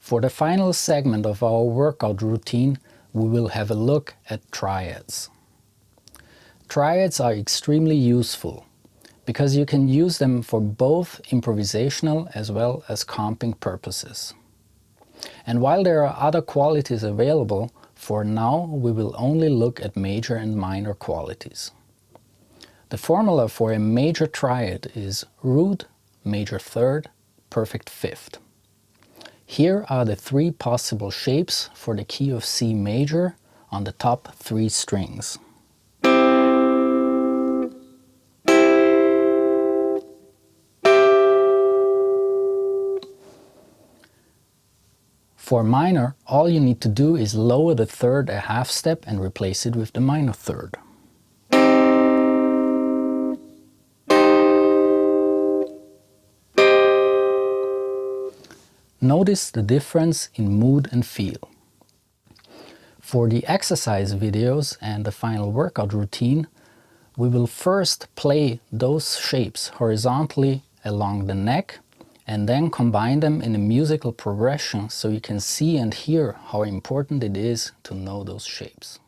For the final segment of our workout routine, we will have a look at triads. Triads are extremely useful because you can use them for both improvisational as well as comping purposes. And while there are other qualities available, for now we will only look at major and minor qualities. The formula for a major triad is root, major third, perfect fifth. Here are the three possible shapes for the key of C major on the top three strings. For minor, all you need to do is lower the third a half step and replace it with the minor third. Notice the difference in mood and feel. For the exercise videos and the final workout routine, we will first play those shapes horizontally along the neck and then combine them in a musical progression so you can see and hear how important it is to know those shapes.